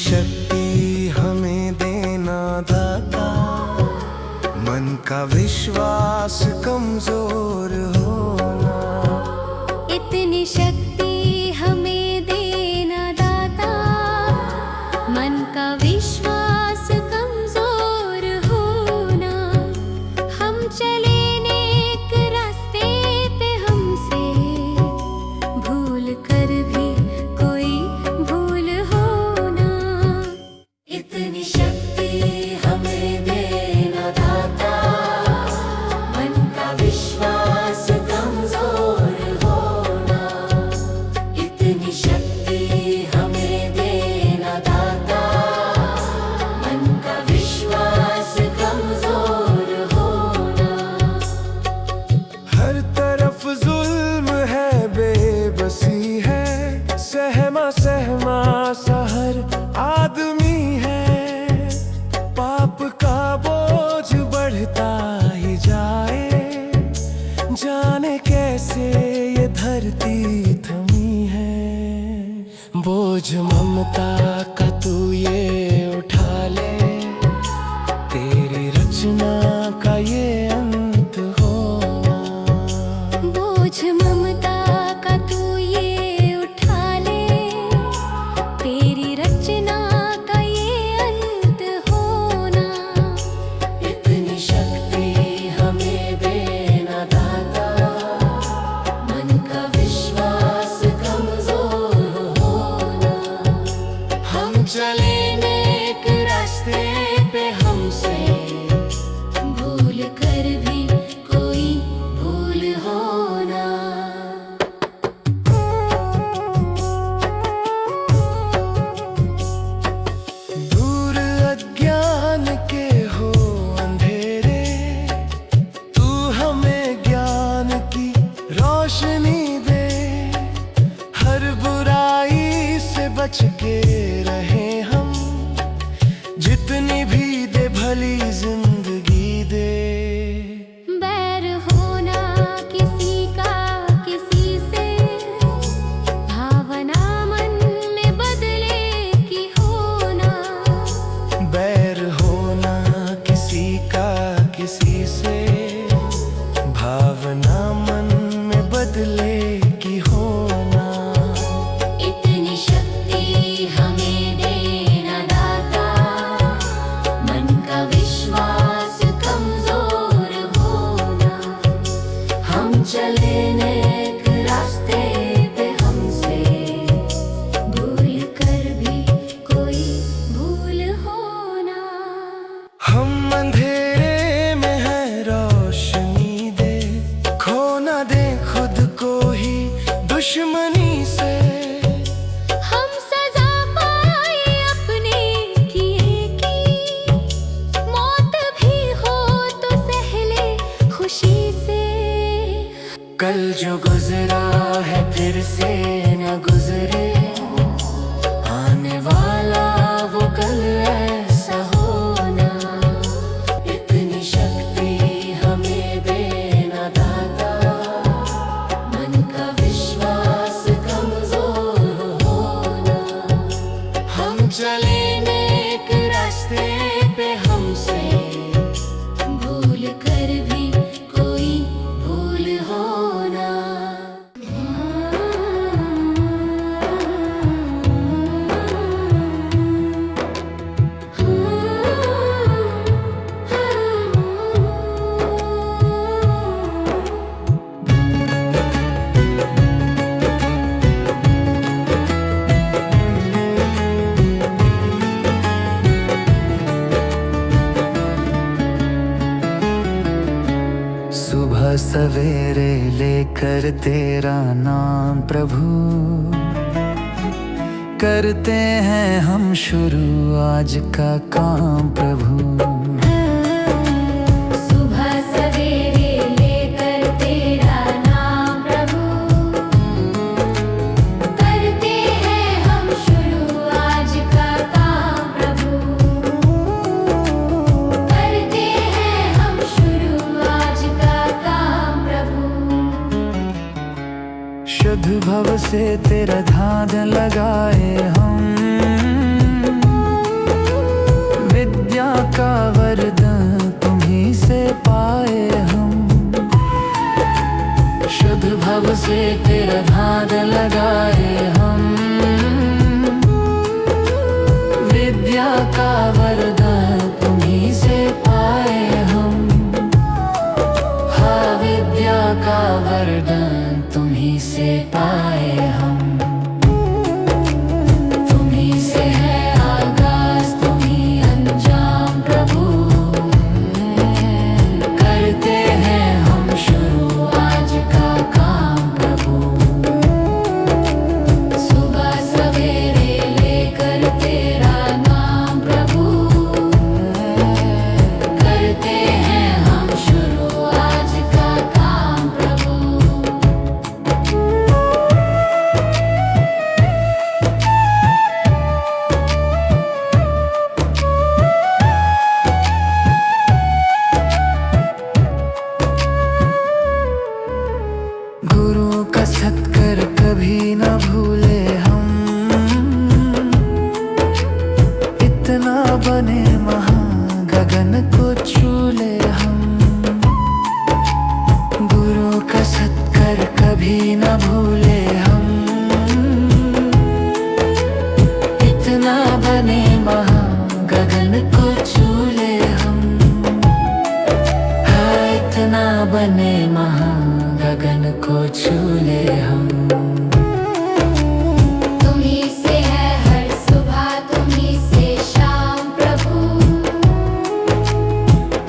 शक्ति हमें देना दाता, मन का विश्वास कमजोर होना। इतनी शक्ति हमें देना दाता, मन का विश्वास कमजोर होना। हम चले नेक रास्ते पे, हमसे भूल कर भी कोई भूल होना। इतनी शक्ति हमें देना दाता, मन का विश्वास कमजोर होना। इतनी शक्ति हमें देना दाता, मन का विश्वास कमजोर होना। हर तरफ जुल्म है, बेबसी है, सहमा सहमा सा हर आदमी है। पाप का बोझ बढ़ता ही जाए, जाने कैसे ये धरती थमी है। बोझ ममता का तू ये उठा ले, तेरी रचना का ये अंत होना। बोझ ममता का तू ये उठा ले, तेरी रचना का ये अंत होना। इतनी शक्ति हमें देना दाता, मन का विश्वास कमजोर होना। हम चले नेक रास्ते पे, हमसे भूल कर भी कोई भूल होना। दूर अज्ञान के हो अंधेरे, तू हमें ज्ञान की रोशनी दे। हर बुराई से बच के रहे हम, जितनी भी दे भली जिंदगी दे। बैर होना किसी का किसी से, भावना मन में बदले की होना। बैर होना किसी का किसी से, भावना मन में बदले की होना। इतनी शक्ति हमें देना दाता, मन का विश्वास कमजोर होना। हम चले नेक रास्ते पे, हमसे भूल कर भी कोई भूल होना। हम अंधेरे में है, रोशनी दे। खो ना दे खुद को ही दुश्मनी से। हम सजा पाए अपने किए की, मौत भी हो तो सह ले खुशी से। कल जो गुजरा है फिर से न गुजरे, आने वाला वो कल ऐसा होना। इतनी शक्ति हमें देना दाता, मन का विश्वास कमजोर होना। हम चले नेक रास्ते पे, हमसे भूल कर भी कोई भूल होना। सुबह सवेरे लेकर तेरा नाम प्रभु, करते हैं हम शुरू आज का काम प्रभु। सुबह सवेरे लेकर तेरा नाम प्रभु, करते हैं हम शुरू आज का काम प्रभु। करते हैं हम शुरू आज का काम प्रभु। शुद्ध भव से तेरा ध्यान लगाए हम, से तेरा ध्यान लगाए हम। विद्या का वरदान तुम्हीं से पाए हम। हाँ, विद्या का वरदान तुम्हीं से पाए हम। तुम्हीं से है आगाज, तुम्हीं अंजाम प्रभु। करते हैं हम शुरू आज का काम प्रभु। सुबह सवेरे लेकर तेरा नाम प्रभु। करते हैं हम शुरू आज का काम प्रभु। गुरु का सत्कर कभी न भूले हम। इतना बने महान गगन को छू ले हम। गुरु का सत्कर कभी न भूले हम। इतना बने महान गगन को छू ले हम। हाँ, इतना बने महान गगन को छू ले हम। तुम्हीं से है हर सुबह, तुम्हीं से शाम प्रभु।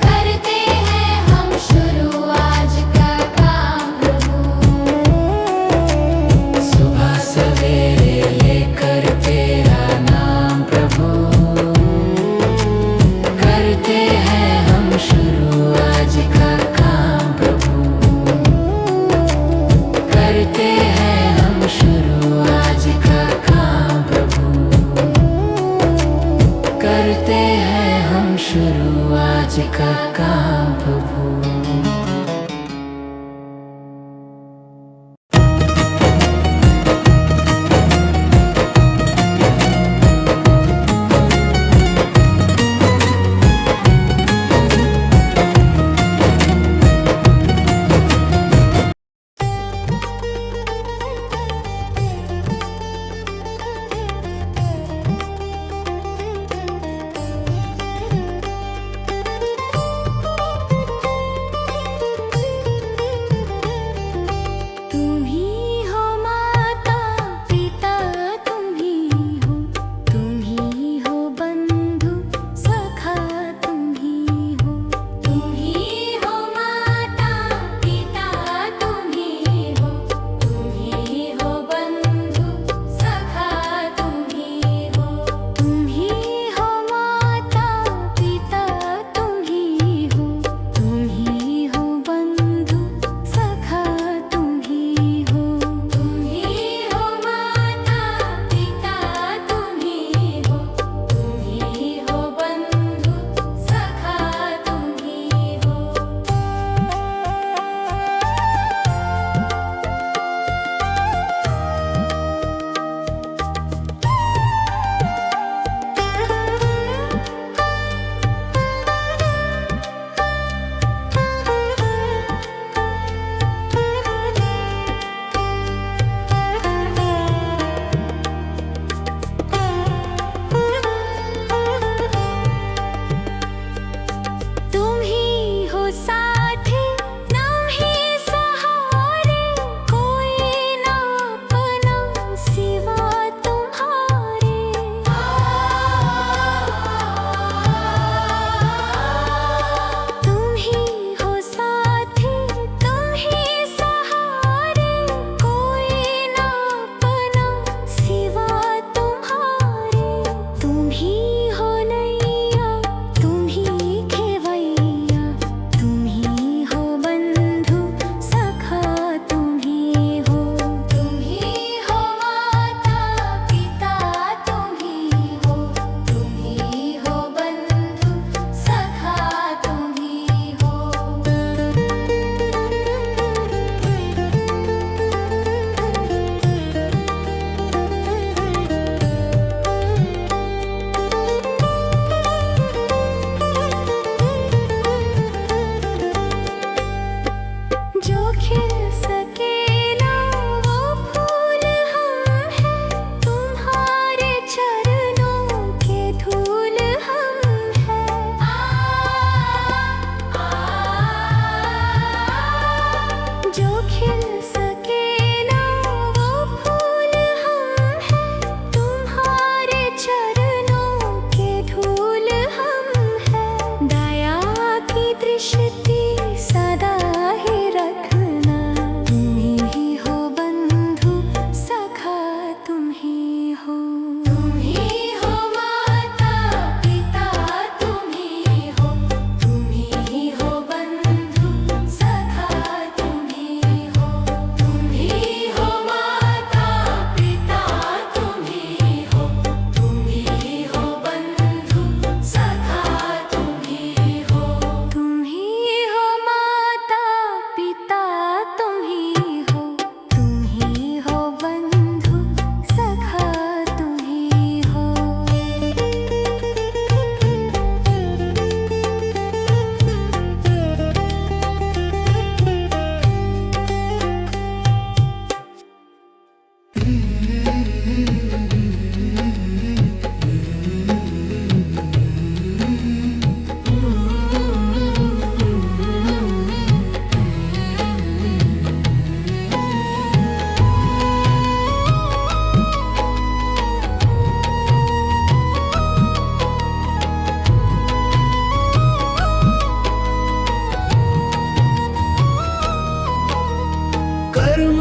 करते हैं हम शुरू आज का काम प्रभु। सुबह सवेरे लेकर तेरा नाम प्रभु। करते हैं हम शुरू आज का काम प्रभु। करते हैं हम शुरू आज का काम प्रभु। करते हैं हम शुरू आज का काम प्रभु।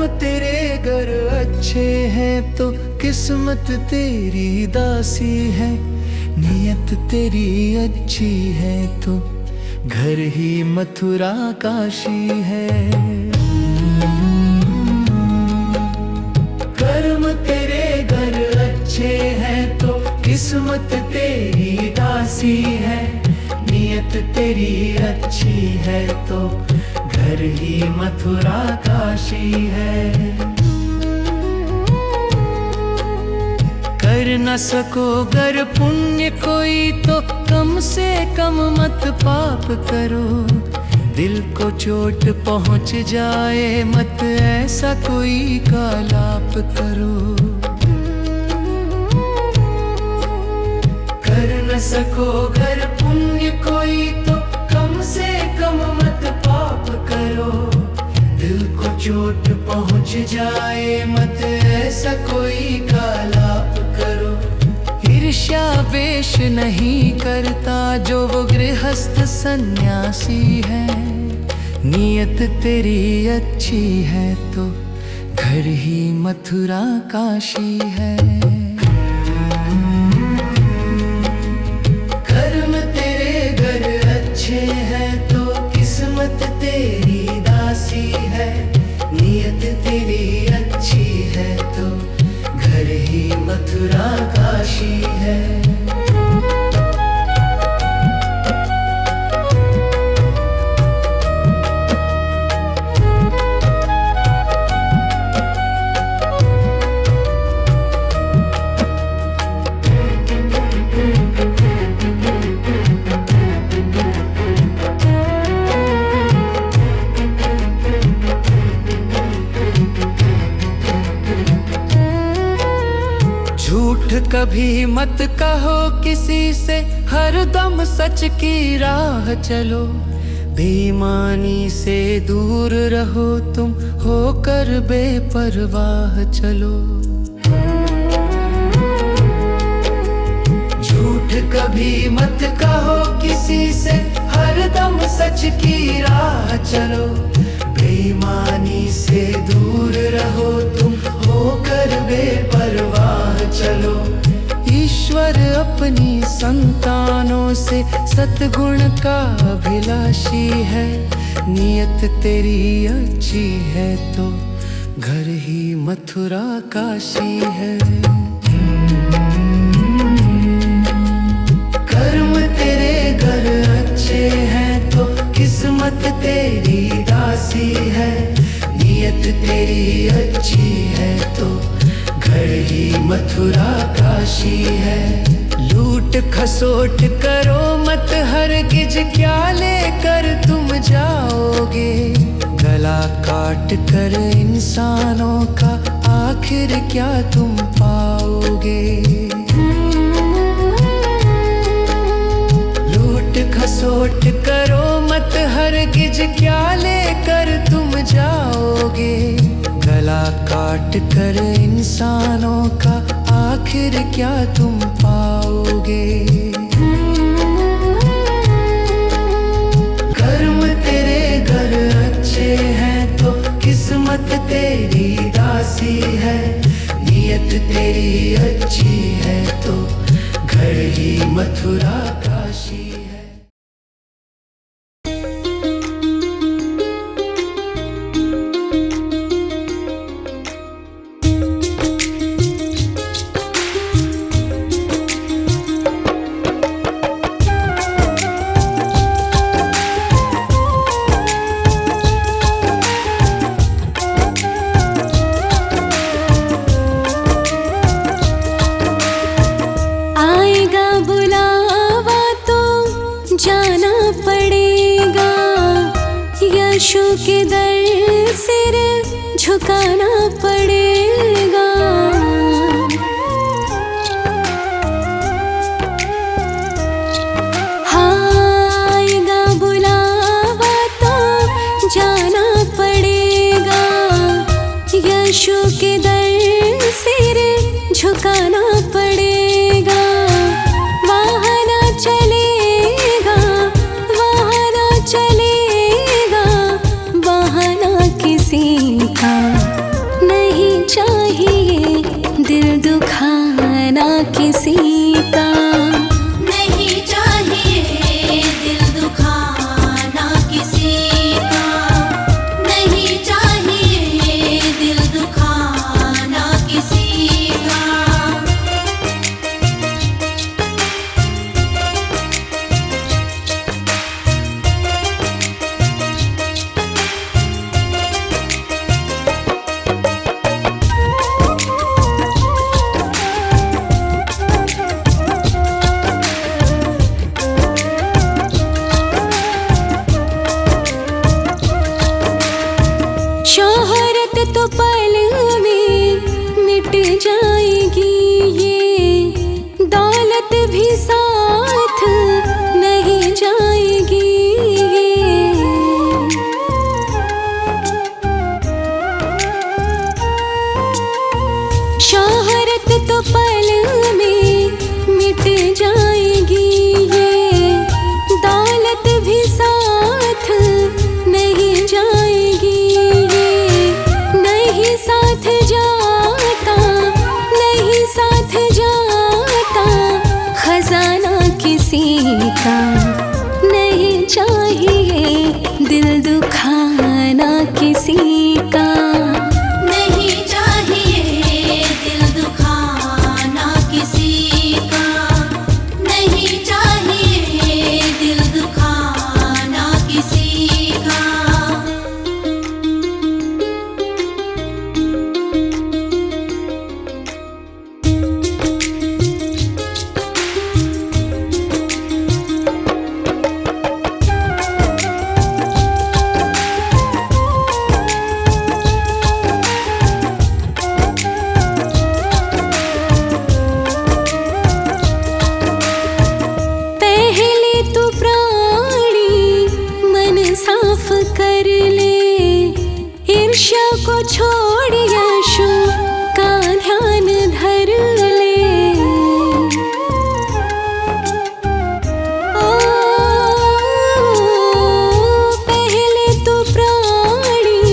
कर्म तेरे गर अच्छे हैं तो किस्मत तेरी दासी है, नियत तेरी अच्छी है तो घर ही मथुरा काशी है। कर्म तेरे घर अच्छे हैं तो किस्मत तेरी दासी है, नियत तेरी अच्छी है तो घर ही मथुरा काशी है। कर न सको गर पुण्य कोई तो कम से कम मत पाप करो, दिल को चोट पहुंच जाए मत ऐसा कोई कालाप करो। कर न सको गर पुण्य कोई तो कम से कम मत पाप करो, दिल को चोट पहुंच जाए मत ऐसा कोई कालाप करो। ईर्ष्या वेश नहीं करता जो वो गृहस्थ सन्यासी है, नियत तेरी अच्छी है तो घर ही मथुरा काशी है। कर्म तेरे घर अच्छे हैं तो किस्मत तेरी दासी है, नियत तेरी अच्छी है तो घर ही मथुरा काशी है। झूठ कभी मत कहो किसी से, हरदम सच की राह चलो। बेईमानी से दूर रहो तुम, होकर बेपरवाह चलो। झूठ कभी मत कहो किसी से, हरदम सच की राह चलो। बेईमानी से दूर रहो तुम, होकर बेपरवाह चलो। ईश्वर अपनी संतानों से सतगुण का अभिलाषी है, नियत तेरी अच्छी है तो घर ही मथुरा काशी है। कर्म तेरे घर अच्छे हैं तो किस्मत तेरी दासी है, नियत तेरी अच्छी है तो घर ही मथुरा काशी है। लूट खसोट करो मत हरगिज, क्या लेकर तुम जाओगे। गला काट कर इंसानों का आखिर क्या तुम पाओगे। लूट खसोट करो मत हरगिज, क्या लेकर तुम जाओगे। गला काट कर इंसानों का आखिर क्या तुम पाओगे। कर्म तेरे घर अच्छे हैं तो किस्मत तेरी दासी है, नियत तेरी अच्छी है तो घर ही मथुरा काशी है। यीशु के दर सिर झुकाना पड़ेगा। आएगा बुलावा तो जाना पड़ेगा। यीशु के दर सिर झुकाना पड़ेगा। वहाँ ना चलेगा, वहाँ ना चलेगा बहाना किसी का। तो पल में मिट जाएगी, ये दौलत भी साथ नहीं जाएगी। शोहरत तो पल में मिट जाएगी, ये दौलत भी साथ नहीं जाएगी। ये नहीं साथ जाता, नहीं साथ जाता खजाना किसी का। नहीं चाहिए दिल दुखाना किसी का। नहीं चाहिए दिल दुखाना किसी का। नहीं चाहिए दिल दुखाना किसी का। पहले तो प्राणी मन साफ कर ले, ईर्ष्या को छोड़ यशु का ध्यान धर ले। ओ, पहले तो प्राणी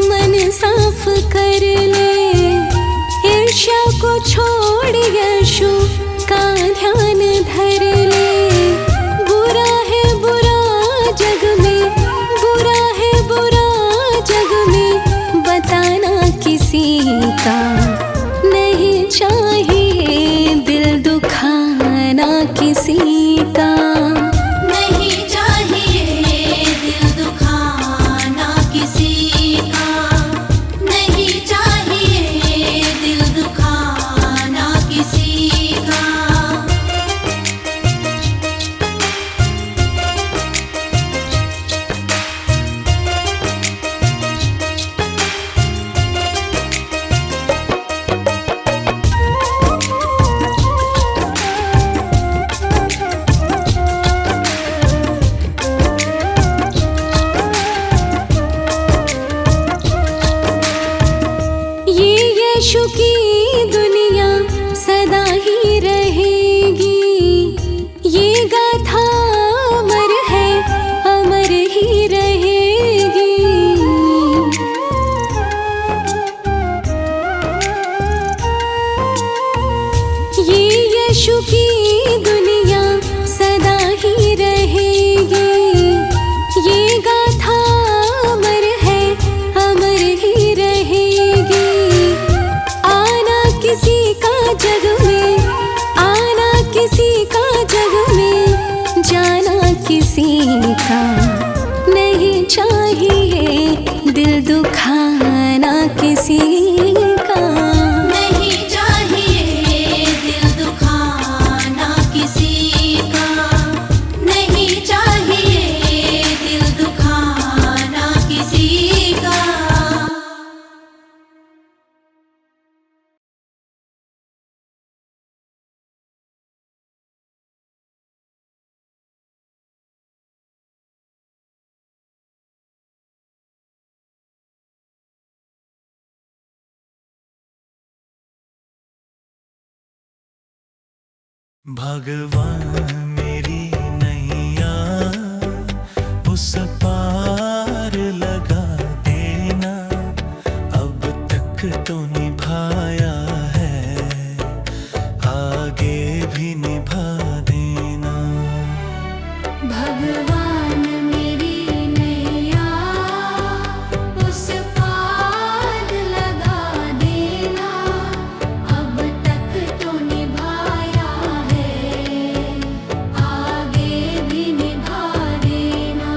मन साफ कर ले, ईर्ष्या को छोड़ यशु का ध्यान धर ले। बुरा है बुरा जग में, बुरा है बुरा जग में बताना किसी का। नहीं चाहिए दिल दुखाना किसी का। नहीं चाहिए दिल दुखाना किसी का। नहीं चाहिए दिल दुखाना किसी का। ये यीशु की दुनिया सदा ही रहेगी। ये गाथा अमर है, अमर ही रहेगी। ये यीशु की दुनिया सदा ही रहेगी। ये गाथा अमर है, अमर ही रहेगी। आना किसी का जग में, आना किसी का जग में, जाना किसी का। नहीं चाहिए दिल दुखाना किसी का। नहीं चाहिए दिल दुखाना किसी का। नहीं चाहिए दिल दुखाना किसी का। भगवान मेरी नैया उस पार लगा देना। अब तक तो निभाया है, आगे भी निभा देना। भगवान मेरी नैया उस पार लगा देना। अब तक तो निभाया है, आगे भी निभा देना।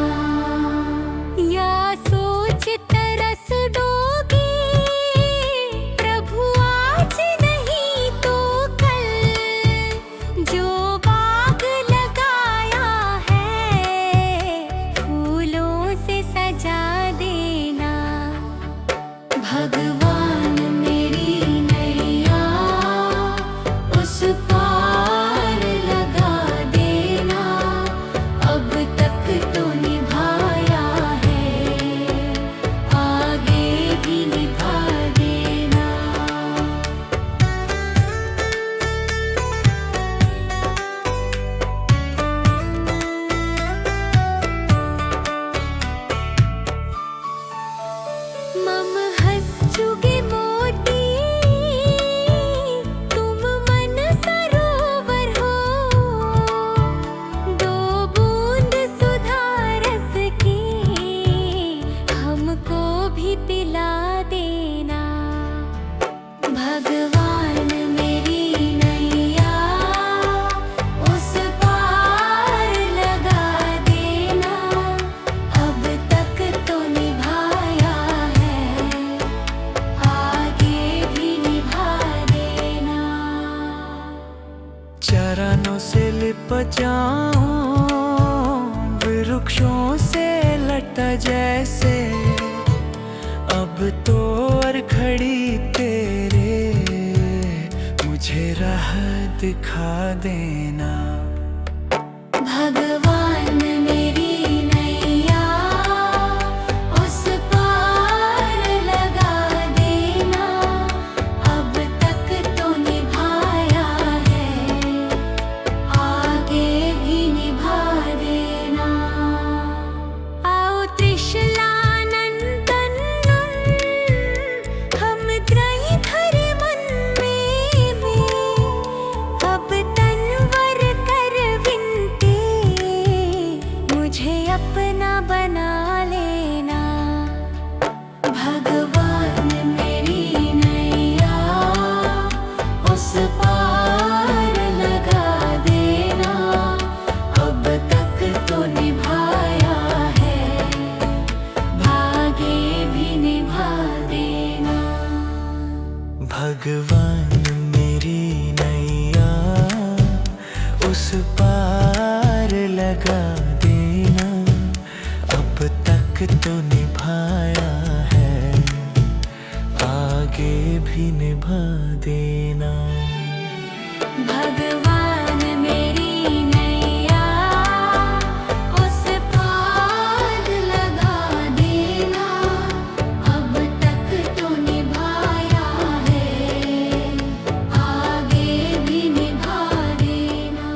जाऊं वृक्षों से लटा जैसे, अब तो और खड़ी तेरे मुझे राह दिखा देना। भगवान मेरी नैया उस पार लगा देना, अब तक तो निभाया है, आगे भी निभा देना। आओ त्रिशलानंदन हम त्रयधर मन में, अब तनवर कर विनते मुझे अपना बना लेना। भगवान मेरी नैया उस पार लगा देना, अब तक तो निभाया है, भागे भी निभा देना। भगवान मेरी नैया उस पार लगा देना, अब तक तो निभाया है, आगे भी निभा देना। भगवान मेरी नैया उस पार लगा देना, अब तक तो निभाया है, आगे भी निभा देना।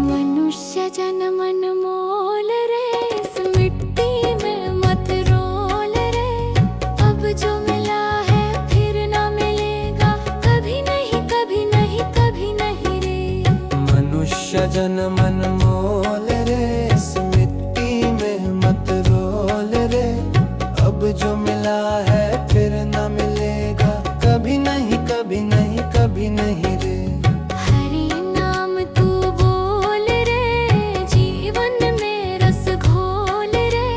मनुष्य जन मन मोल रे, इस मिट्टी में मत रोल रे, अब जो मिला है फिर ना मिलेगा, कभी नहीं कभी नहीं कभी नहीं रे। मनुष्य जन मन मोल रे, इस मिट्टी में मत रोल रे, अब जो मिला है फिर ना मिलेगा, कभी नहीं कभी नहीं कभी नहीं रे। हरि नाम तू बोल रे, जीवन में रस घोल रे,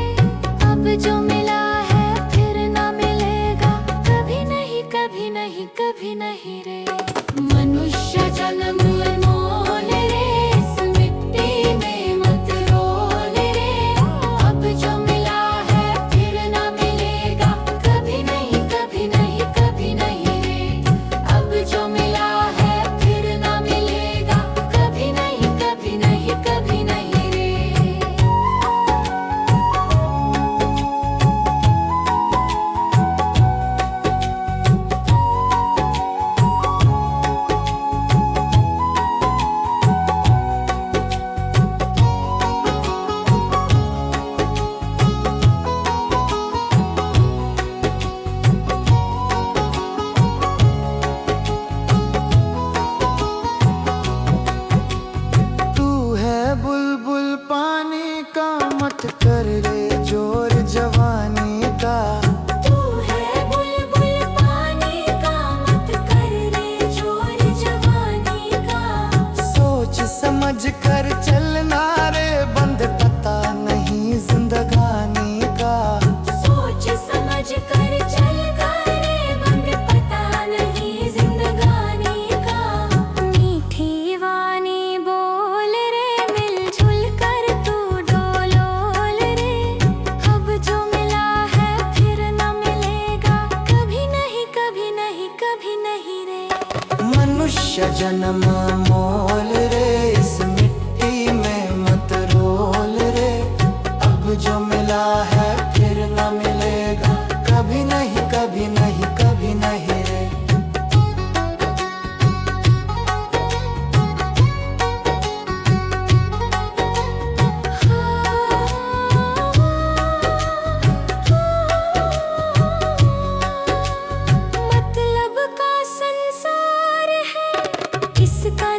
अब जो मिला है फिर ना मिलेगा, कभी नहीं कभी नहीं कभी नहीं रे। मनुष्य जन्म मोल रे, इस मिट्टी में मत रोल रे, अब जो मिला है फिर ना मिलेगा, कभी नहीं कभी नहीं कभी नहीं रे। अब जो मिला है फिर ना मिलेगा, कभी नहीं कभी नहीं कभी नहीं रे। तू है बुलबुल पानी का, मत कर रे जोर जवानी का। तू है बुलबुल पानी का, मत कर रे जोर जवानी का। सोच समझ कर चलना रे, बंद पता नहीं जिंदगानी का। सोच समझ कर चल रे, बंद पता नहीं जिंदगानी का। मीठी वाणी बोल रे, मिलजुल कर तू डोलोल रे, अब जो मिला है फिर ना मिलेगा, कभी नहीं कभी नहीं कभी नहीं रे। मनुष्य जन्म मोल रे, इस मिट्टी में मत रोल रे, अब जो मिला है फिर ना मिलेगा, कभी नहीं कभी नहीं कभी नहीं रे। मतलब का संसार है, इसका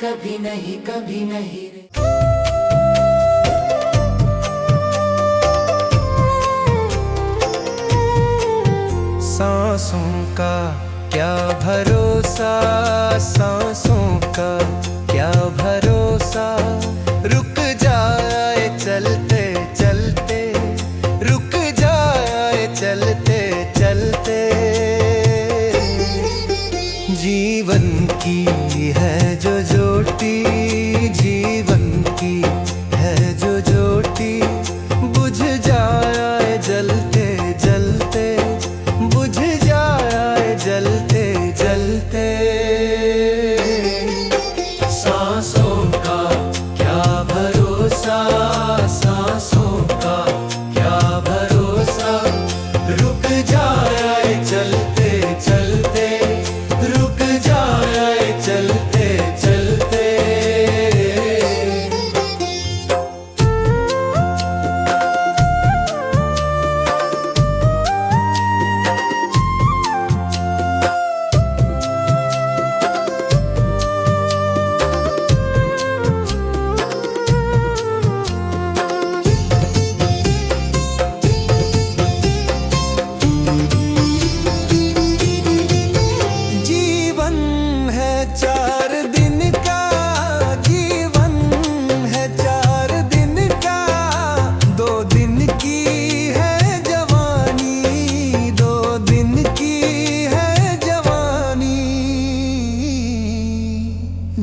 कभी नहीं, कभी नहीं रे। सांसों का क्या भरोसा, सांसों का क्या भरोसा, रुक जाए चलते चलते, रुक जाए चलते चलते। जीवन की है जो ज्योति, जीवन की है जो ज्योति, बुझ जाए जलते जलते, बुझ जाए जलते जलते। सांसों का क्या भरोसा, सांसों का क्या भरोसा, रुक जाए चलते चलते, रुक जाए चलते चलते।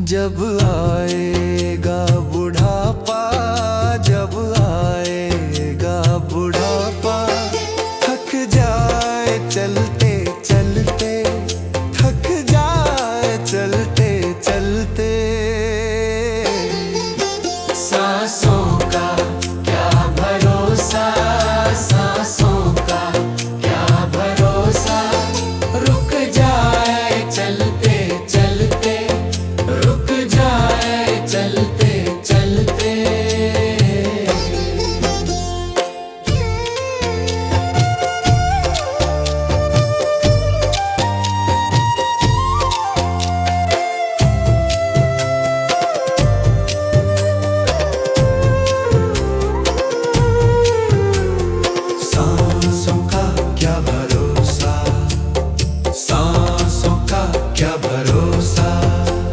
जब आएगा बुढ़ापा, जब आएगा बुढ़ापा, थक जाए चलते चलते, थक जाए चलते चलते। सांसों का क्या भरोसा, सांसों का क्या भरोसा, रुक जाए चलते चलते, रुक जाए चलते चलते। सांसों का क्या भरोसा, सांसों का क्या भरोसा,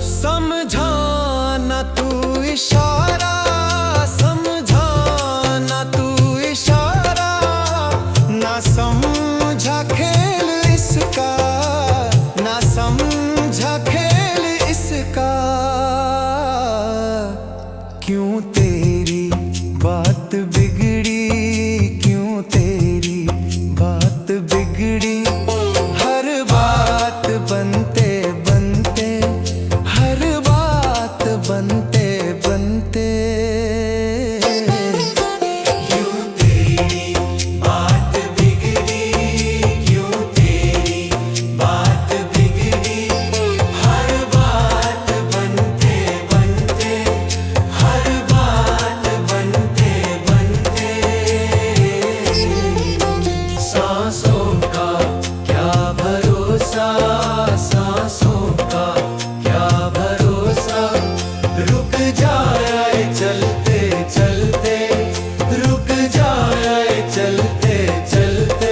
समझाना तू इशारा, समझाना तू इशारा, ना समझा खेल इसका, ना समझा खेल इसका। क्यों तेरी बात बिगड़ी, क्यों तेरी बात बिगड़ी, हर बात बनते बनते, हर बात बनते बनते। क्यों तेरी बात बिगड़ी, क्यों तेरी बात बिगड़ी, हर बात बनते बनते, हर बात बनते बनते। सांसों का क्या भरोसा, सांसों का क्या भरोसा, रुक जाए चलते चलते, रुक जाए चलते चलते।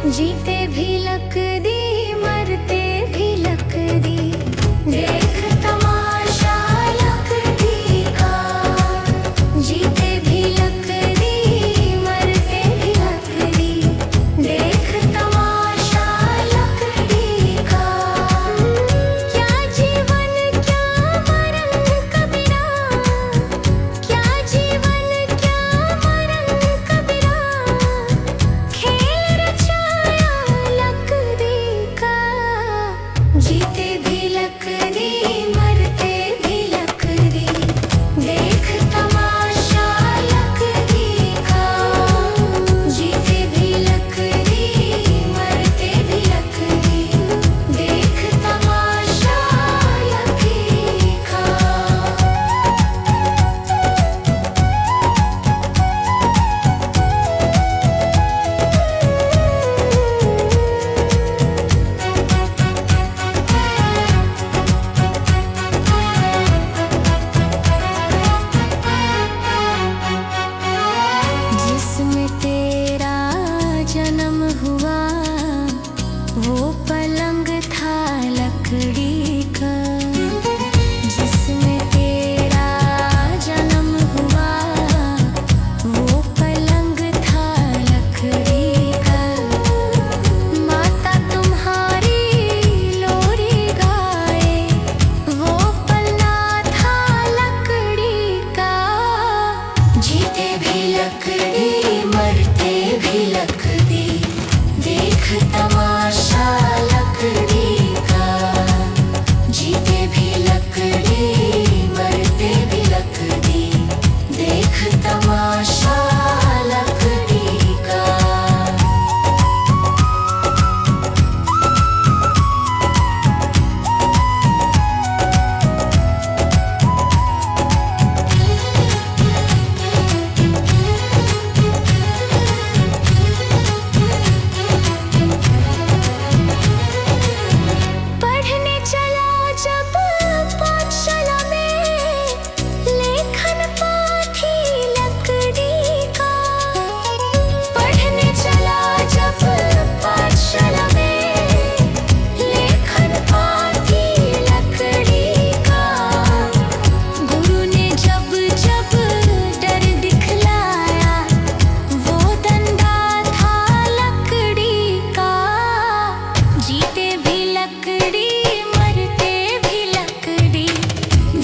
जीते भी लक दी, मरते भी लक दी, देख तमाशा लक दी का। जीते भी लक दी, मरते भी लक दी, देख तमाशा लक दी का। क्या जीवन क्या मरण कबीरा, क्या जीवन क्या मरण कबीरा, खेल रचाया लक दी का। जीते भी लक लकड़ी मरते भी लकड़ी, देख तमाशा लकड़ी का। जीते भी लकड़ी मरते भी लकड़ी, देख तमाशा लकड़ी का। जिसमें तेरा जन्म हुआ वो पलंग था लकड़ी का। जिसमें तेरा जन्म हुआ वो पलंग था लकड़ी का। माता तुम्हारी लोरी गाए वो पलना था लकड़ी का। जीते भी लकड़ी मरते भी लकड़ी, देख तमाशा लकड़ी का। जीते भी लकड़ी मरते भी लकड़ी, देख तमाशा लकड़ी का। पढ़ने चला जब पाठशाला में, लेखन पाथी लकड़ी का। पढ़ने चला जब पाठशाला में, लेखन पाथी लकड़ी का। गुरु ने जब जब डर दिखलाया वो डंडा था लकड़ी का। जीते भी लकड़ी मरते भी लकड़ी,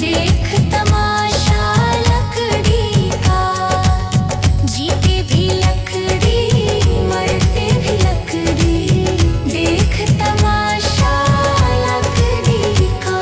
देख तमाशा लकड़ी का। जीते भी लकड़ी मरते भी लकड़ी, देख तमाशा लकड़ी का।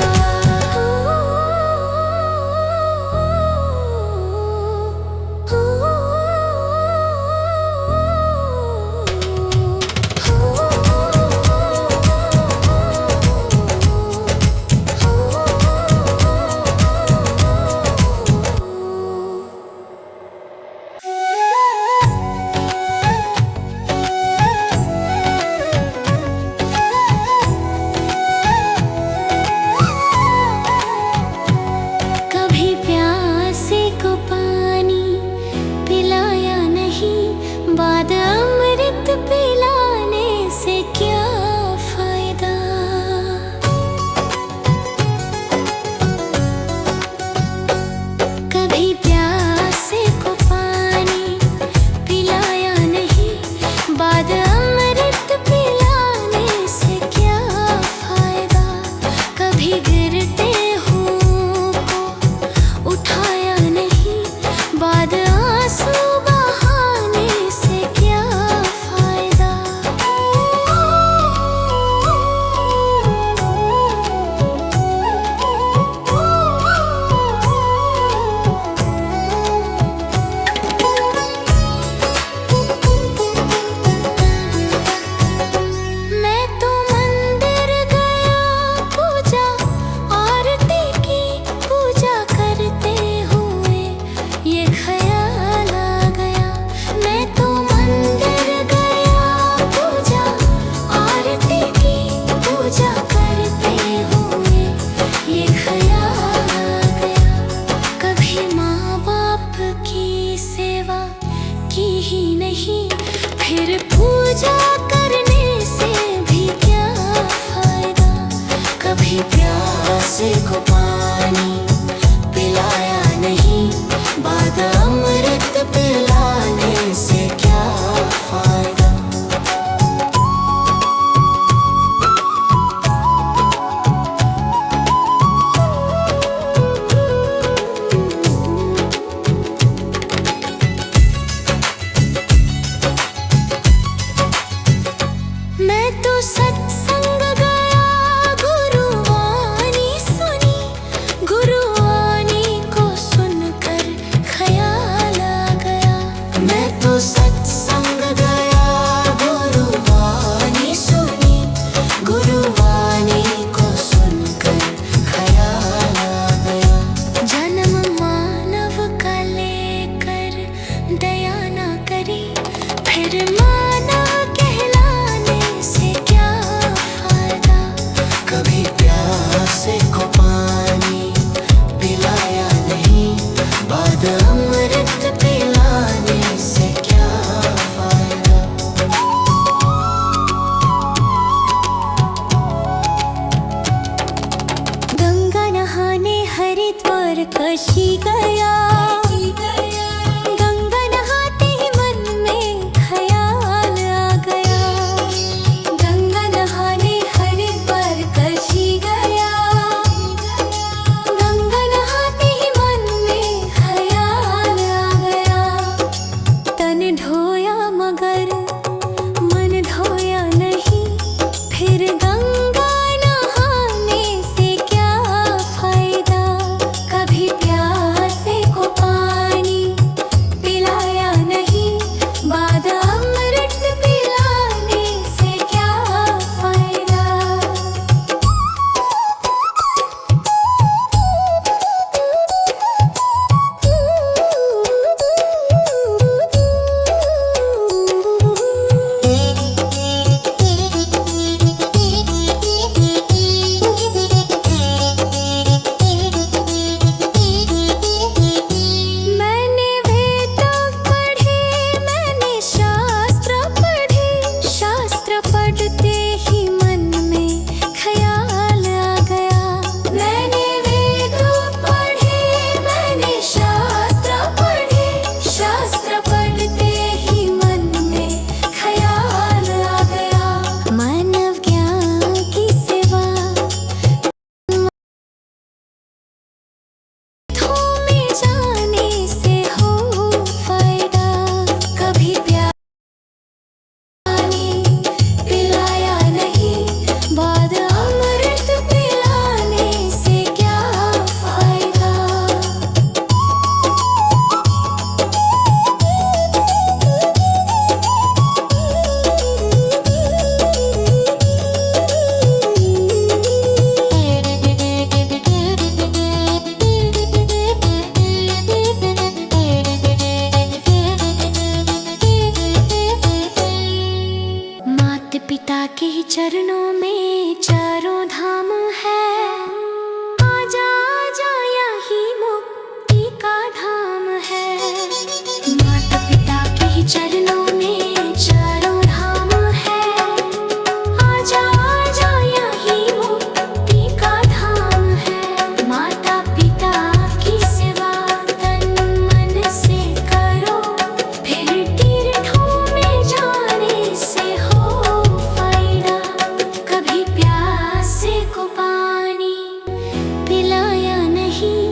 कभी प्यासे को पानी पिलाया नहीं, बाद अमृत पिलाने से क्या फायदा। कभी प्यासे को पानी पिलाया नहीं, बाद अमृत पिलाने से क्या फायदा। कभी गिरते हूँ को उठाया नहीं, बाद आंसू बहाने से क्या फायदा। मैं तो मंदिर गया पूजा आरती की, पूजा करते हुए ये ख्याल आ गया। मैं तो मंदिर गया पूजा आरती की, पूजा करते हुए ये ख्याल आ गया। कभी माँ बाप की सेवा की ही नहीं, फिर पूजा करने से भी क्या फायदा। कभी प्यासे को पानी पिलाया नहीं, बाद अमृत पिलाने से क्या फायदा। मैं तो सत्संग गया गुरुवाणी, कशी गया। गंगा नहाते ही मन में ख्याल आ गया। गंगा नहाने हरिद्वार कशी गया। गंगा नहाते ही मन में ख्याल आ गया। तन धोया मगर मन धोया नहीं। फिर गंगा नहाने से क्या फायदा। कभी प्यासे को पानी पिलाया नहीं। बाद अमृत पिलाने से क्या फायदा। मैंने वेद पढ़े, मैंने शास्त्र पढ़े। शास्त्र पढ़ते ही मन में ख्याल आ गया। मैंने वेद पढ़े, मैंने शास्त्र पढ़े। शास्त्र पढ़ते ही मन में ख्याल आ गया। मानव ज्ञान की सेवा में जाने से हो फायदा। कभी पानी पिलाया नहीं। बाद अमृत पिलाने से क्या फायदा। माता पिता के ही चरणों में चारों धाम है। आजा आजा यही मुक्ति का धाम है। माता पिता के ही चरणों में चारों धाम है। आजा आजा यही मुक्ति का धाम है। माता पिता की सेवा तन मन से करो। फिर तीर्थों में जाने से हो फायदा। कभी प्यासे को पानी पिलाया नहीं।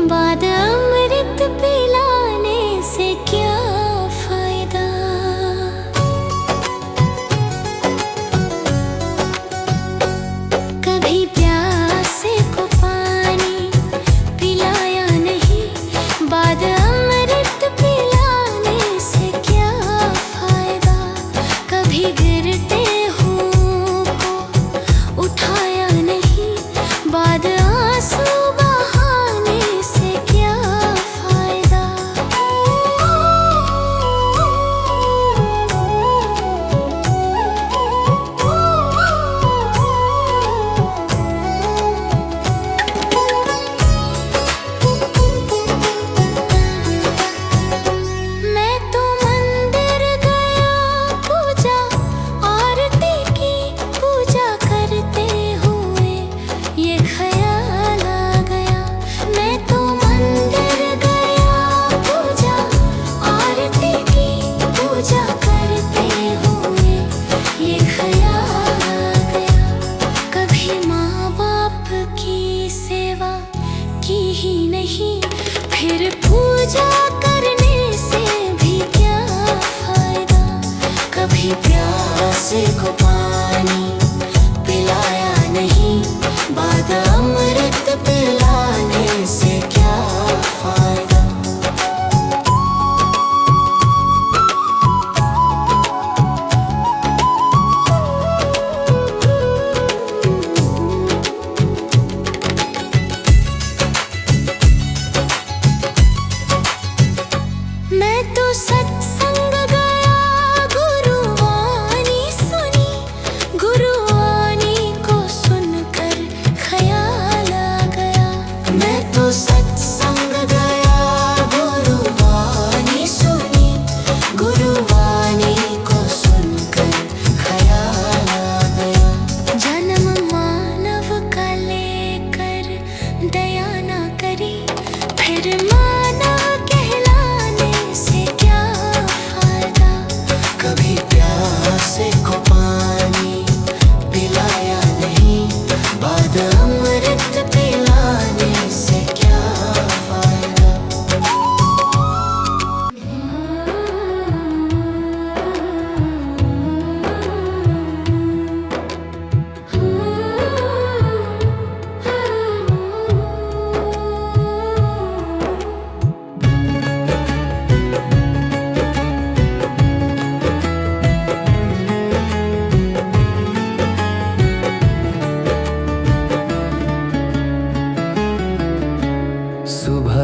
बाद अमृत पिलाने से क्या फायदा। कभी प्यासे को पानी पिलाया नहीं। बाद अमृत पिलाने से क्या फायदा। कभी गिरते हुओं को उठाया नहीं। बाद आंसू बहाने से क्या फायदा। मैं तो मंदिर गया, पूजा आरती की। पूजा करते हुए ये ख्याल आ गया। मैं तो मंदिर गया, पूजा आरती की। पूजा करते हुए ये ख्याल आ गया। कभी माँ बाप की सेवा की ही नहीं। फिर पूजा करने से भी क्या फायदा। कभी प्यासे को पानी पिलाया नहीं। बाद अमृत पिलाने से क्या फायदा। मैं तो सत्संग गया, गुरुवाणी सुनी। गुरु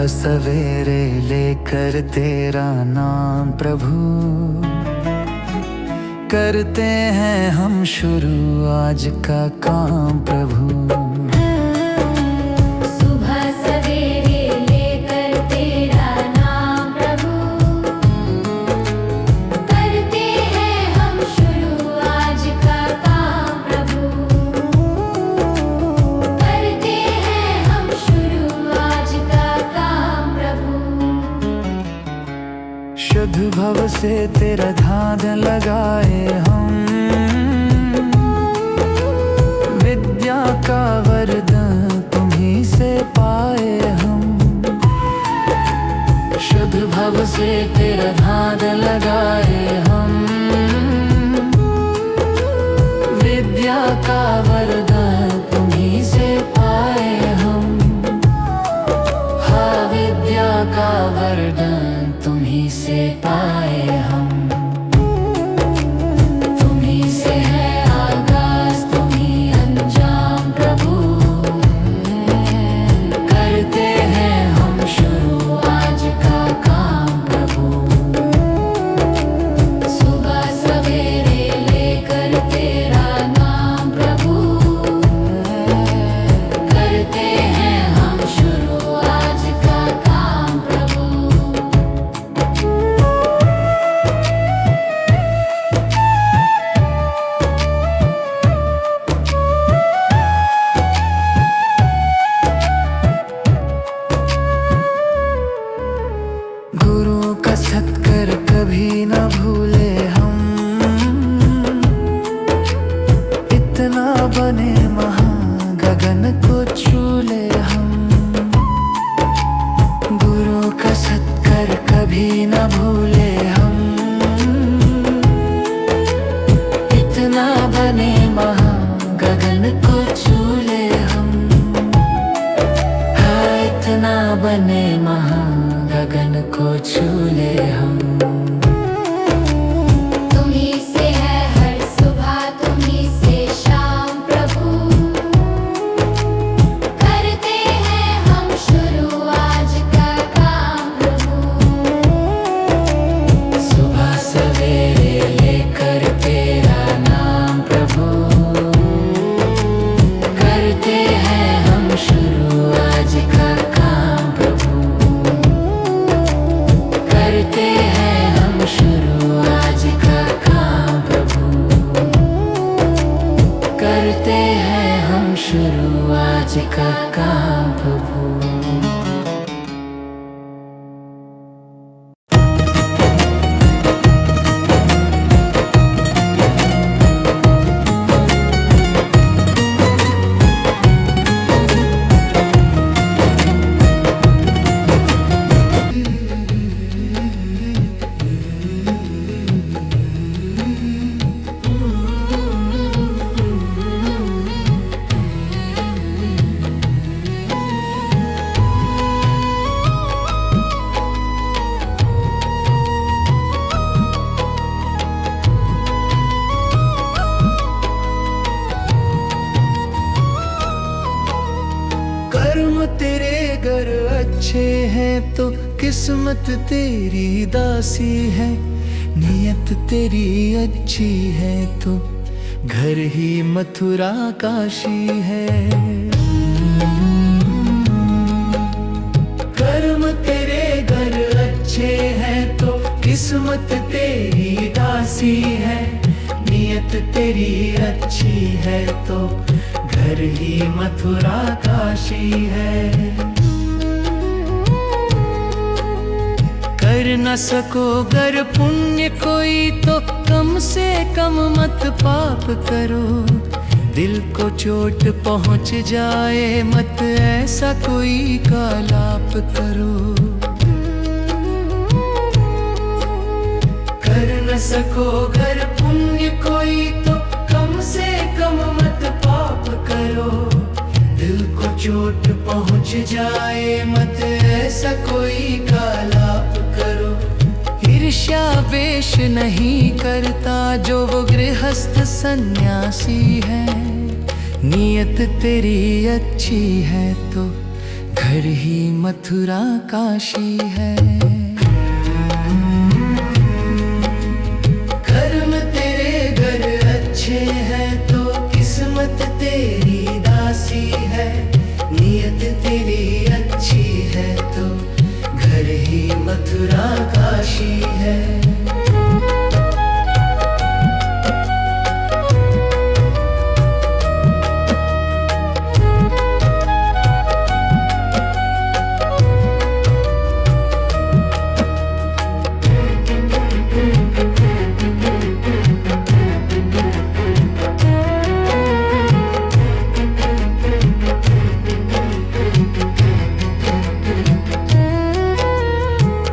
सवेरे लेकर तेरा नाम प्रभु, करते हैं हम शुरू आज का काम प्रभु। सुबह सवेरे लेकर तेरा नाम प्रभु, करते हैं हम शुरू आज का काम प्रभु, करते हैं हम शुरू आज का काम प्रभु। शुद्ध भव से तेरा ध्यान लगाए हम, विद्या का वरदान तुम्हीं से पाए हम। शुद्ध भव से तेरा ध्यान लगाए हम, विद्या का वरदान तुम्हीं से पाए हम। हाँ, विद्या का वरदान तुम्हीं से पाए हम। तुम्हीं से है आगाज, तुम्हीं अंजाम प्रभु, करते हैं हम शुरू आज का काम प्रभु। सुबह सवेरे लेकर तेरा नाम प्रभु, करते हैं हम शुरू आज का काम प्रभु। गुरु का सत्कर कभी न भूले हम, इतना बने महान गगन को छू ले हम। गुरु का सत्कर कभी न भूले हम, इतना बने महान गगन को छू ले हम। हाँ, इतना बने महान गगन को छू ले हम। तुम्हीं से है हर सुबह, तुम्हीं से शाम प्रभु, करते हैं हम शुरू आज का काम प्रभु। सुबह सवेरे लेकर तेरा नाम प्रभु, करते हैं हम शुरू आज का काम प्रभु। करते हैं हम शुरू आज का काम प्रभु, करते हैं हम शुरू आज का काम प्रभु। कर्म तेरे घर अच्छे हैं तो किस्मत तेरी दासी है। नियत तेरी अच्छी है तो घर ही मथुरा काशी है। कर्म तेरे घर अच्छे हैं तो किस्मत तेरी दासी है। नियत तेरी अच्छी है तो घर ही मथुरा काशी है। कर न सको गर पुण्य कोई तो कम से कम मत पाप करो। दिल को चोट पहुंच जाए मत ऐसा कोई कालाप करो। कर न सको गर पुण्य कोई तो कम से कम मत पाप करो। दिल को चोट पहुंच जाए मत ऐसा कोई कालाप करो। ईर्ष्या वेश नहीं करता जो वो गृहस्थ सन्यासी है। नियत तेरी अच्छी है तो घर ही मथुरा काशी है। कर्म तेरे घर अच्छे हैं तो किस्मत तेरी दासी है। नियत तेरी अच्छी है तो घर ही मथुरा काशी है।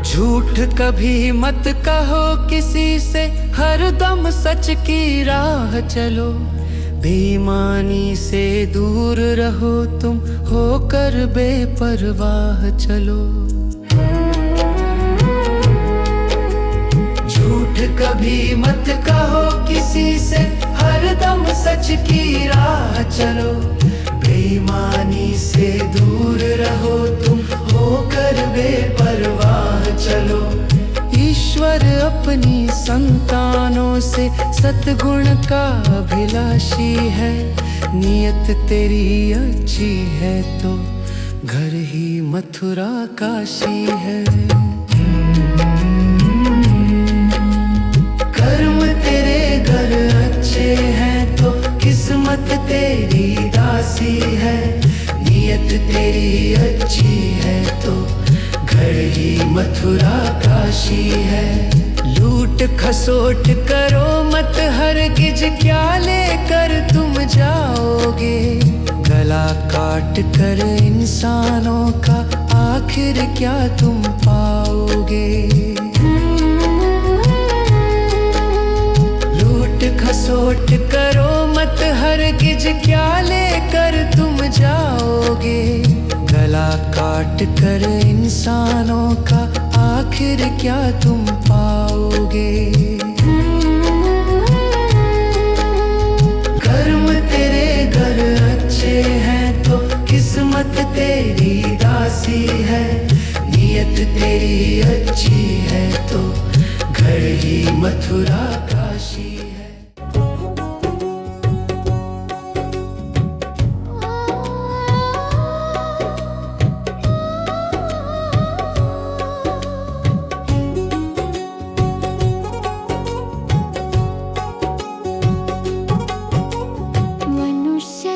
झूठ कभी मत कहो किसी से, हरदम सच की राह चलो। बेईमानी से दूर रहो तुम, होकर बेपरवाह चलो। झूठ कभी मत कहो किसी से, हरदम सच की राह चलो। बेईमानी से दूर रहो तुम, होकर बेपरवाह चलो। ईश्वर अपनी संतानों से सतगुण का अभिलाषी है। नियत तेरी अच्छी है तो घर ही मथुरा काशी है। कर्म तेरे घर अच्छे हैं तो किस्मत तेरी दासी है। नियत तेरी अच्छी है तो घर ही मथुरा काशी है। लूट खसोट करो मत हरगिज, क्या लेकर तुम जाओगे। गला काट कर इंसानों का आखिर क्या तुम पाओगे। लूट खसोट करो मत हरगिज, क्या लेकर तुम जाओगे। गला काट कर इंसानों का आखिर क्या तुम पाओगे। कर्म तेरे घर अच्छे हैं तो किस्मत तेरी दासी है। नियत तेरी अच्छी है तो घर ही मथुरा काशी है।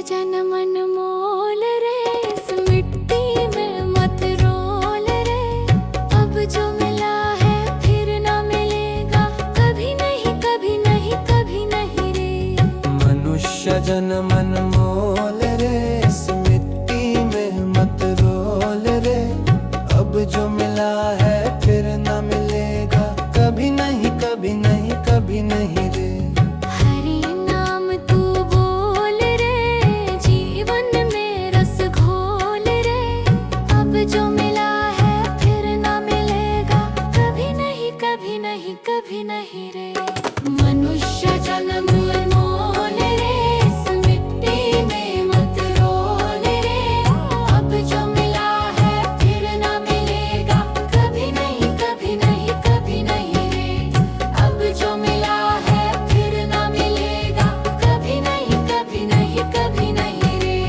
जन्म अनमोल रे, इस मिट्टी में मत रोल रे। अब जो मिला है फिर ना मिलेगा, कभी नहीं कभी नहीं कभी नहीं रे। मनुष्य जन्म अनमोल रे, इस मिट्टी में मत रोल रे। अब जो मिला है फिर ना मिलेगा, कभी नहीं कभी नहीं कभी नहीं रे। हरि नाम तू बोल रे, जीवन में रस घोल रे। अब जो मिला है फिर ना मिलेगा, कभी नहीं कभी नहीं कभी नहीं रे। मनुष्य जन्म अनमोल रे, इस मिट्टी में मत रोल रे। अब जो मिला है फिर ना मिलेगा, कभी नहीं कभी नहीं कभी नहीं रे। अब जो मिला है फिर ना मिलेगा, कभी नहीं कभी नहीं कभी नहीं रे।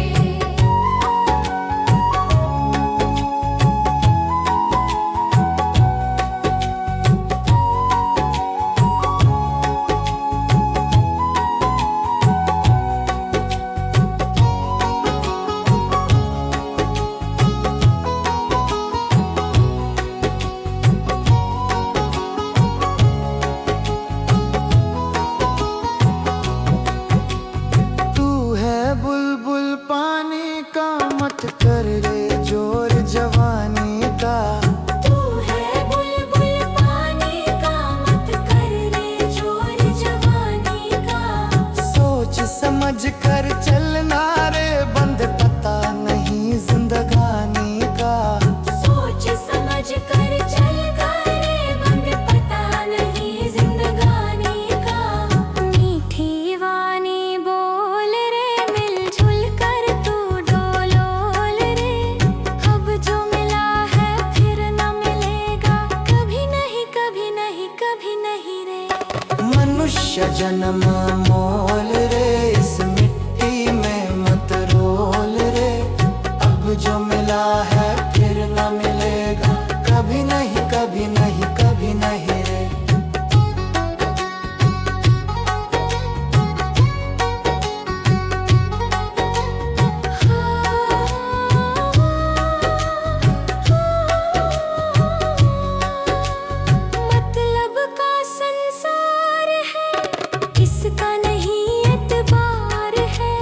तू है बुलबुल पानी का, मत कर रे जोर जवानी का। तू है बुलबुल पानी का, मत कर रे जोर जवानी का। सोच समझ कर चलना रे, बंद पता नहीं जिंदगानी का। सोच समझ कर चल रे, बंद पता नहीं जिंदगानी का। मीठी वाणी बोल रे, मिलजुल कर तू डोलोल रे। अब जो मिला है फिर न मिलेगा, कभी नहीं कभी नहीं कभी नहीं रे। मतलब का संसार है, इसका नहीं एतबार है।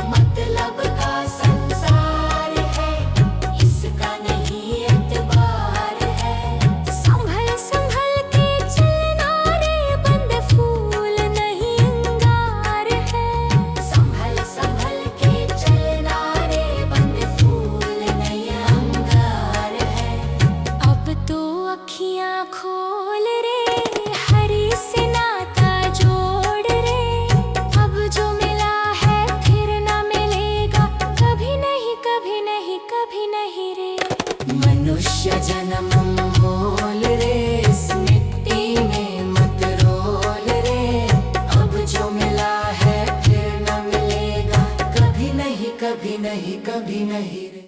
मतलब का संसार है, इसका नहीं एतबार है। संभल संभल के चलना रे, बंद फूल नहीं अंगार है। संभल संभल के चलना रे, बंद फूल नहीं अंगार है। अब तो अखियां खोल रे, हरी से नाता जोड़ रे। अब जो मिला है फिर ना मिलेगा, कभी नहीं कभी नहीं कभी नहीं रे। मनुष्य जन्म मोल रे, इस मिट्टी में मत रोल रे। अब जो मिला है फिर न मिलेगा, कभी नहीं कभी नहीं कभी नहीं रे।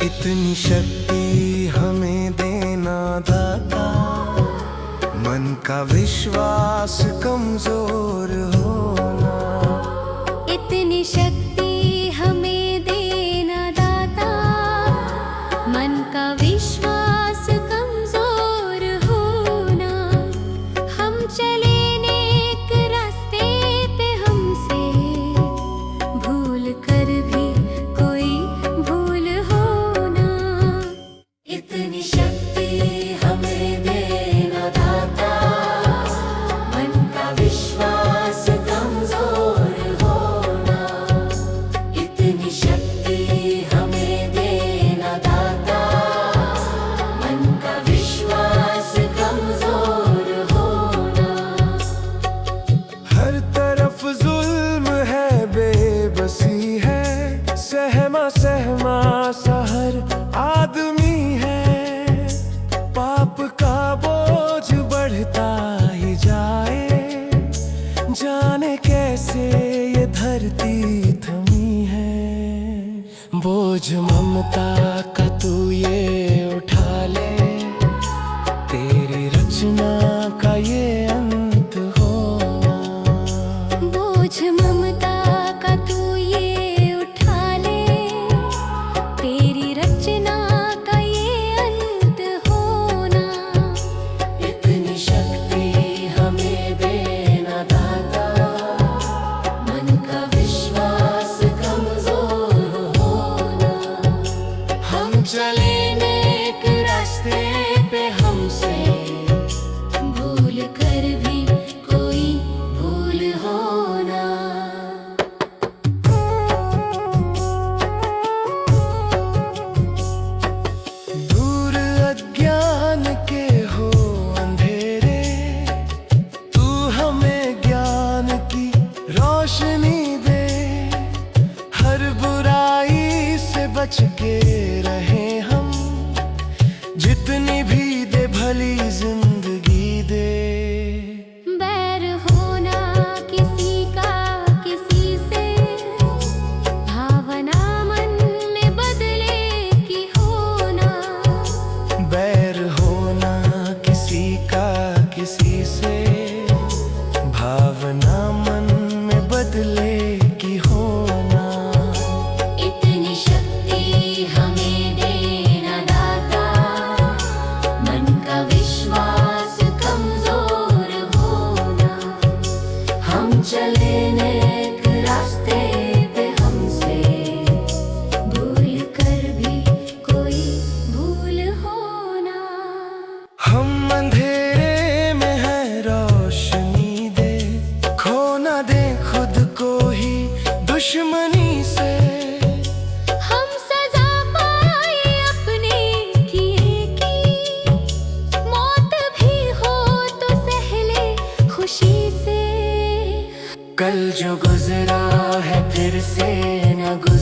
इतनी शक्ति हमें देना दाता, मन का विश्वास कमजोर होना। इतनी शक्ति हमें देना दाता, मन का विश्वास कमजोर होना। हम चले नेक रास्ते पे, हमसे भूल कर भी कोई भूल होना। इतनी शक्ति हमें देना दाता, मन का विश्वास कमजोर होना। इतनी शक्ति हमें देना दाता, मन का विश्वास कमजोर होना। हर तरफ जुल्म है, बेबसी है, सहमा सहमा सा हर आदमी है। पाप का बोझ बढ़ता ही जाए, जाने कैसे ये धरती थमी है। बोझ ममता का तू ये उठा ले, तेरी रचना का ये अंत होना। बोझ ममता का तू ये उठा ले, तेरी रचना का ये अंत होना। इतनी शक्ति हमें देना दाता, मन का विश्वास कमजोर होना। हम चले नेक रास्ते पे, हमसे भूल कर भी कोई भूल होना। दूर अज्ञान के हो अंधेरे, तू हमें ज्ञान की रोशनी दे। हर बुराई से बच के रहे हम, जितनी भी दे भली जिंदगी दे। बैर होना किसी का किसी से, भावना मन में बदले की होना। बैर होना किसी का किसी से, भावना मन में बदले की होना। इतनी शक्ति हमें देना दाता, मन का विश्वास कमजोर होना। हम चले नेक रास्ते पे, हमसे भूल कर भी कोई भूल होना। हम अंधेरे में है, रोशनी दे। खो न दे खुद को ही दुश्मनी से। हम सजा पाए अपने किए की, मौत भी हो तो सह ले खुशी से। कल जो गुजरा है फिर से न गुजरे।